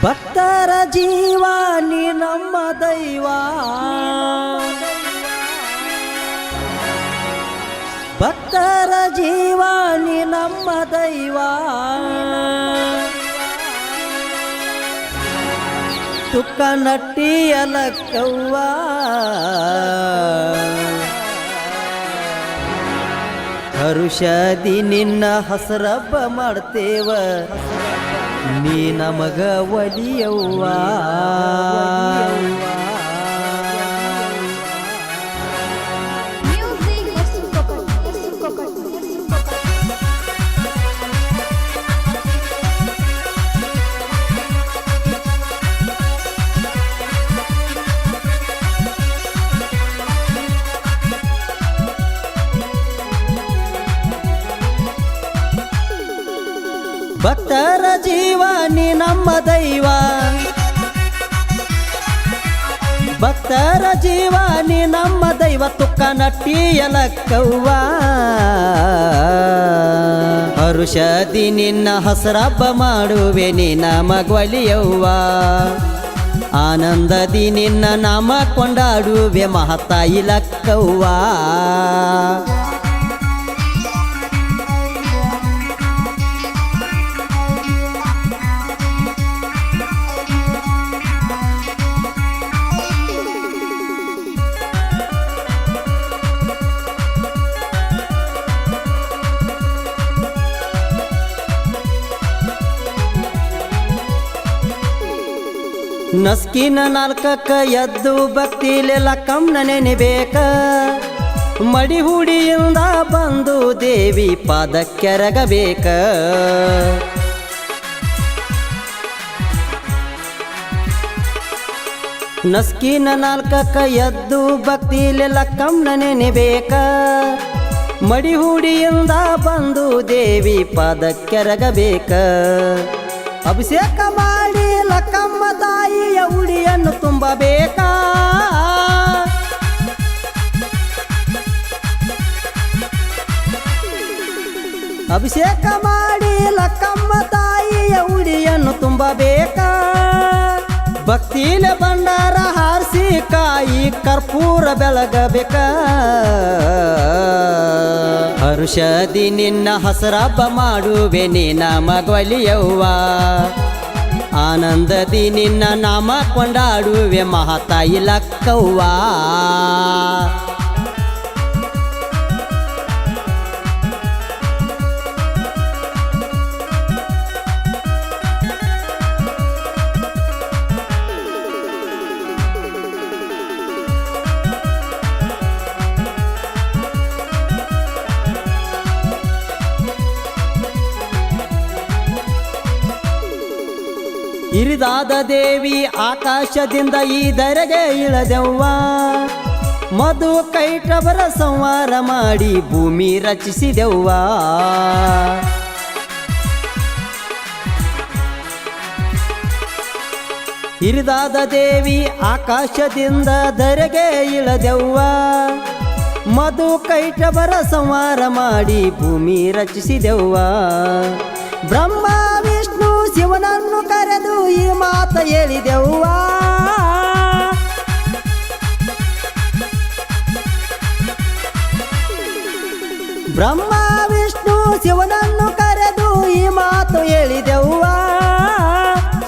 ಭಕ್ತರ ಜೀವ ನೀ ನಮ್ಮ ದೈವ, ಭಕ್ತರ ಜೀವ ನೀ ನಮ್ಮ ದೈವ. ತುಕ್ಕ ನಟ್ಟಿಯಲಕ್ಕವ್ವ ಹರುಷದಿ ನಿನ್ನ ಹಸರಬ್ಬ ಮಾಡ್ತೇವ, ನೀ ನಮಗ ಒಲಿಯವ್ವ. ಭಕ್ತರ ಜೀವ ನೀ ನಮ್ಮ ದೈವ, ಭಕ್ತರ ಜೀವ ನೀ ನಮ್ಮ ದೈವ. ತುಕ್ಕ ನಟ್ಟಿಯಲಕ್ಕವ್ವ ಹರುಷದಿ ನಿನ್ನ ಹಸರಬ್ಬ ಮಾಡುವೆ, ನೀ ನಮಗೊಲಿಯವ್ವ. ಆನಂದದಿ ನಿನ್ನ ನಾಮ ಕೊಂಡಾಡುವೆ, ಮಹತಾಯಿ ಲಕ್ಕವ್ವ. ನಸ್ಕಿನ ನಾಲ್ಕಕ್ಕ ಎದ್ದು ಭಕ್ತಿಲೆ ಲಕ್ಕಮ್ಮನ ನೆನೆಬೇಕ, ಮಡಿ ಹುಡಿಯಿಂದ ಬಂದು ದೇವಿ ಪಾದಕ್ಕೆರಗಬೇಕ. ನಸ್ಕಿನ ನಾಲ್ಕಕ್ಕ ಎದ್ದು ಭಕ್ತಿಲೆ ಲಕ್ಕಮ್ಮನ ನೆನೆಬೇಕ, ಮಡಿ ಹುಡಿಯಿಂದ ಬಂದು ದೇವಿ ಪಾದಕ್ಕೆರಗಬೇಕ. ಅಭಿಷೇಕ ಮಾಡಿ ಲಕ್ಕಮ್ಮ ತಾಯಿಯ ಉಡಿಯನ್ನು ತುಂಬಬೇಕಾ, ಅಭಿಷೇಕ ಮಾಡಿ ಲಕ್ಕಮ್ಮ ತಾಯಿಯ ಉಡಿಯನ್ನು ತುಂಬಬೇಕಾ. ಭಕ್ತಿಲೆ ಭಂಡಾರ ಹಾರಿಸಿ ಕಾಯಿ ಕರ್ಪೂರ ಬೆಳಗಬೇಕ. ಹರುಷದಿ ನಿನ್ನ ಹಸರಬ್ಬ ಮಾಡುವೆ, ನೀ ನಮಗೊಲಿಯವ್ವ. ಆನಂದದಿ ನಿನ್ನ ನಾಮ ಕೊಂಡಾಡುವೆ, ಮಹತಾಯಿ ಲಕ್ಕವ್ವ. ಇರಿದಾದ ದೇವಿ ಆಕಾಶದಿಂದ ಈ ಧರೆಗೆ ಇಳದೆವ್ವ, ಮಧು ಕೈಟವರ ಸಂಹಾರ ಮಾಡಿ ಭೂಮಿ ರಚಿಸಿದೆವ್ವ. ಇರಿದಾದ ದೇವಿ ಆಕಾಶದಿಂದ ಧರೆಗೆ ಇಳದೆವ್ವ, ಮಧು ಕೈಟವರ ಸಂಹಾರ ಮಾಡಿ ಭೂಮಿ ರಚಿಸಿದೆವ್ವ. ಬ್ರಹ್ಮ ವಿಷ್ಣು ಶಿವನನ್ನು ಕರೆದು ಈ ಮಾತ ಹೇಳಿದೆವ್ವ, ಬ್ರಹ್ಮ ವಿಷ್ಣು ಶಿವನನ್ನು ಕರೆದು ಈ ಮಾತು ಹೇಳಿದೆವ್ವ.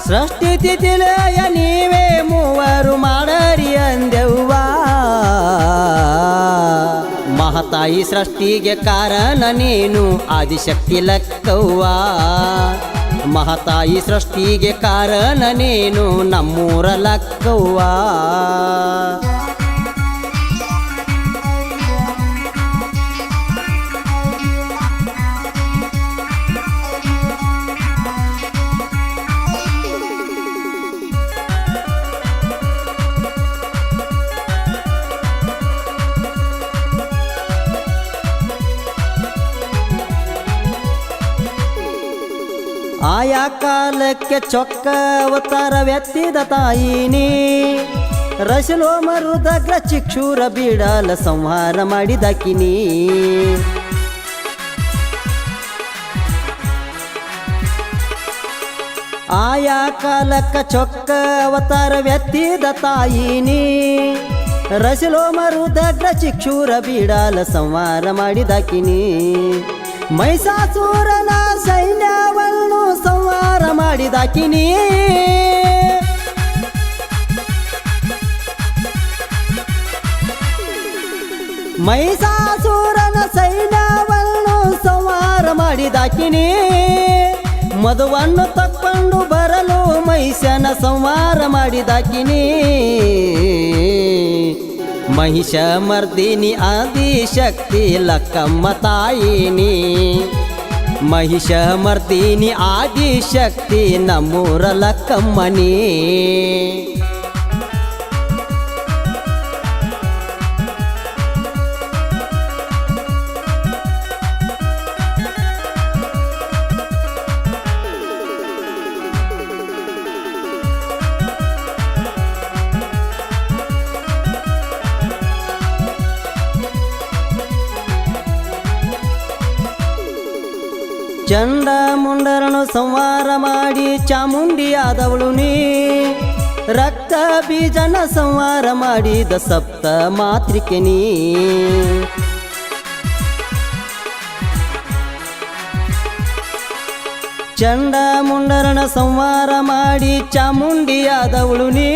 ಸೃಷ್ಟಿ ತಿಥಿಲಯ ನೀವೇ ಮೂವರು ಮಾಡರಿ ಅಂದೆವ್ವ. ಮಹತಾಯಿ ಸೃಷ್ಟಿಗೆ ಕಾರಣ ನೀನು ಆದಿಶಕ್ತಿ ಲಕ್ಕವ್ವ, ಮಹತಾಯಿ ಸೃಷ್ಟಿಗೆ ಕಾರಣ ನೀನು ನಮ್ಮೂರ ಲಕ್ಕವ್ವ. ಆಯಾ ಕಾಲಕ್ಕೆ ಚೊಕ್ಕ ಅವತಾರವೆತ್ತಿದ ತಾಯಿನಿ, ರಸಲೋ ಮರುದಗ್ರ ಚಿಕ್ಷೂರ ಬೀಡಾಲ ಸಂಹಾರ ಮಾಡಿದಕಿನಿ. ಆಯಾ ಕಾಲಕ್ಕ ಚೊಕ್ಕ ಅವತಾರ ವ್ಯಕ್ತಿದ ತಾಯಿನಿ ರಸಿಲೋ ಮರುದಗ್ರ ಚಿಕ್ಷೂರ ಬೀಡಾಲ ಸಂಹಾರ ಮಾಡಿದಾಕಿನಿ ಮೈಸಾಸುರನ ಸೈನ್ಯವನ್ನು ಸಂಹಾರ ಮಾಡಿದಾಕಿನಿ ಮೈಸಾಸುರನ ಸೈನ್ಯವನ್ನು ಸಂಹಾರ ಮಾಡಿದಾಕಿನಿ ಮಧುವನ್ನು ತಕ್ಕೊಂಡು ಬರಲು ಮಹಿಷನ ಸಂಹಾರ ಮಾಡಿದಾಕಿನಿ ಮಹಿಷ ಮರ್ದಿನಿ ಆದಿಶಕ್ತಿ ಲಕ್ಕಮ್ಮ ತಾಯಿನಿ ಮಹಿಷ ಮರ್ದಿನಿ ಆದಿಶಕ್ತಿ ನಮ್ಮೂರ ಲಕ್ಕಮ್ಮನಿ ಚಂಡ ಮುಂಡರನು ಸಂಹಾರ ಮಾಡಿ ಚಾಮುಂಡಿಯಾದವಳು ನೀ ರಕ್ತ ಬೀಜನ ಸಂಹಾರ ಮಾಡಿದ ಸಪ್ತ ಮಾತ್ರಿಕೆ ನೀ ಚಂಡ ಮುಂಡರನ ಸಂಹಾರ ಮಾಡಿ ಚಾಮುಂಡಿಯಾದವಳು ನೀ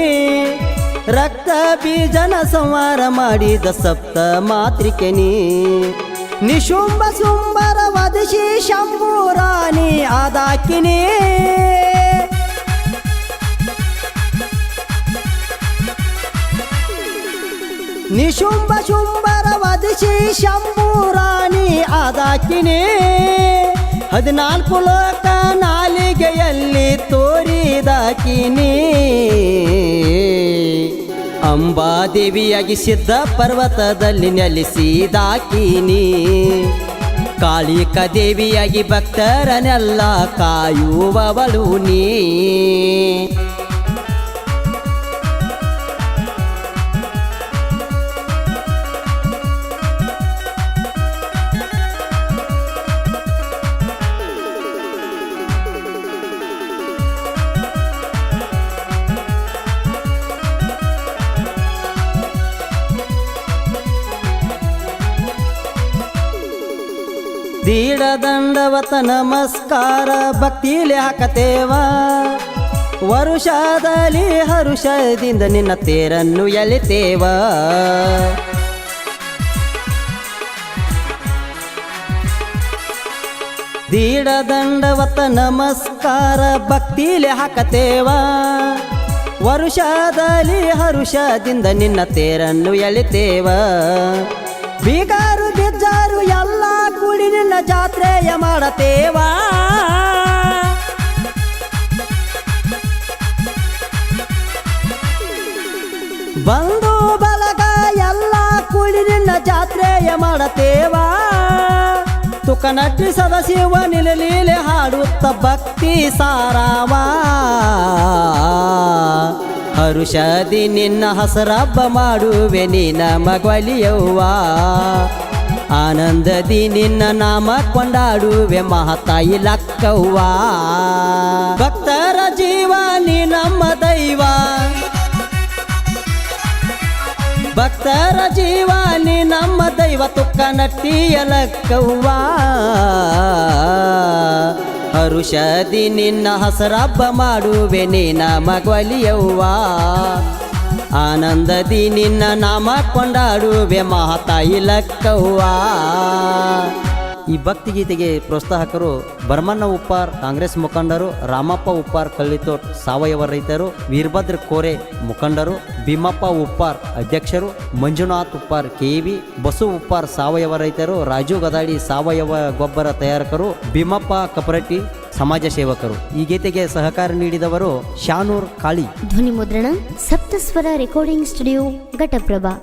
ರಕ್ತ ಬೀಜನ ಸಂಹಾರ ಮಾಡಿದ ಸಪ್ತ ಮಾತ್ರಿಕೆ ನೀ ನಿಶುಂಭ ಸುಂಬರ ವದಶಿ ಶಂಭೂರಾಣಿ ಆದಾಕಿನಿ ನಿಶುಂಭ ಶುಂಬರ ವದಶಿ ಶಂಭೂರಾಣಿ ಆದಾಕಿನಿ 14 ಲೋಕ ನಾಲಿಗೆಯಲ್ಲಿ ತೋರಿದಾಕಿನಿ ಅಂಬಾದೇವಿಯಾಗಿ ಸಿದ್ಧ ಪರ್ವತದಲ್ಲಿ ನೆಲೆಸಿದಾಕಿನಿ ಕಾಳಿಕಾ ದೇವಿಯಾಗಿ ಭಕ್ತರನ್ನೆಲ್ಲ ಕಾಯುವವಳು ನೀ ದೀಡ ದಂಡವತ ನಮಸ್ಕಾರ ಭಕ್ತಿಲಿ ಹಾಕತೇವ ವರುಷದಲ್ಲಿ ಹರುಷದಿಂದ ನಿನ್ನ ತೇರನ್ನು ಎಳಿತೇವ ದೀಡ ದಂಡವತ ನಮಸ್ಕಾರ ಭಕ್ತಿಲಿ ಹಾಕತೇವ ವರುಷದಲ್ಲಿ ಹರುಷದಿಂದ ನಿನ್ನ ತೇರನ್ನು ಎಳಿತೇವ ಬೀಗಾರು ಬಿಜ್ಜಾರು ಎಲ್ಲ ಕೂಡಿ ನಿನ್ನ ಜಾತ್ರೆಯ ಮಾಡತೇವ ಬಂಧು ಬಲಗ ಎಲ್ಲ ಕೂಡಿ ನಿನ್ನ ಜಾತ್ರೆಯ ಮಾಡತೇವ ತುಕನಟ್ಟಿ ಸದಶಿವ ನಿಲಲೀಲೆ ಹಾಡುತ್ತ ಭಕ್ತಿ ಸಾರಾವ ಹರುಷದಿ ನಿನ್ನ ಹಸರಬ್ಬ ಮಾಡುವೆ ನಿನ್ನ ಮಗವಲಿಯವ್ವ ಆನಂದದಿ ನಿನ್ನ ನಾಮ ಕೊಂಡಾಡುವೆ ಮಹಾತಾಯಿ ಲಕ್ಕವ್ವ ಭಕ್ತರ ಜೀವ ನೀ ನಮ್ಮ ದೈವ ಭಕ್ತರ ಜೀವ ನೀ ನಮ್ಮ ದೈವ ತುಕ್ಕನಟ್ಟಿಯ ಲಕ್ಕವ್ವ ಹರುಷದಿ ನಿನ್ನ ಹಸರಬ್ಬ ಮಾಡುವೆ ನಿನ್ನ ಮಗವಲಿಯವ್ವ ಆನಂದದಿ ನಿನ್ನ ನಾಮ ಕೊಂಡಾಡುವೆ ಮಹಾತಾಯಿ ಲಕ್ಕವ್ವ ಈ ಭಕ್ತಿಗೀತೆಗೆ ಪ್ರೋತ್ಸಾಹಕರು ಭರಮಣ್ಣ ಉಪ್ಪಾರ್ ಕಾಂಗ್ರೆಸ್ ಮುಖಂಡರು, ರಾಮಪ್ಪ ಉಪ್ಪಾರ್ ಕಳ್ಳಿತೋಟ್ ಸಾವಯವ ರೈತರು, ವೀರಭದ್ರ ಕೋರೆ ಮುಖಂಡರು, ಭೀಮಪ್ಪ ಉಪ್ಪಾರ್ ಅಧ್ಯಕ್ಷರು, ಮಂಜುನಾಥ್ ಉಪ್ಪಾರ್ ಕೆವಿ, ಬಸು ಉಪ್ಪಾರ್ ಸಾವಯವ ರೈತರು, ರಾಜು ಗದಾಡಿ ಸಾವಯವ ಗೊಬ್ಬರ ತಯಾರಕರು, ಭೀಮಪ್ಪ ಕಪರಟ್ಟಿ ಸಮಾಜ ಸೇವಕರು. ಈ ಗೀತೆಗೆ ಸಹಕಾರ ನೀಡಿದವರು ಶಾನೂರ್ ಕಾಳಿ. ಧ್ವನಿ ಮುದ್ರಣ ಸಪ್ತಸ್ವರ ರೆಕಾರ್ಡಿಂಗ್ ಸ್ಟುಡಿಯೋ ಘಟಪ್ರಭಾ.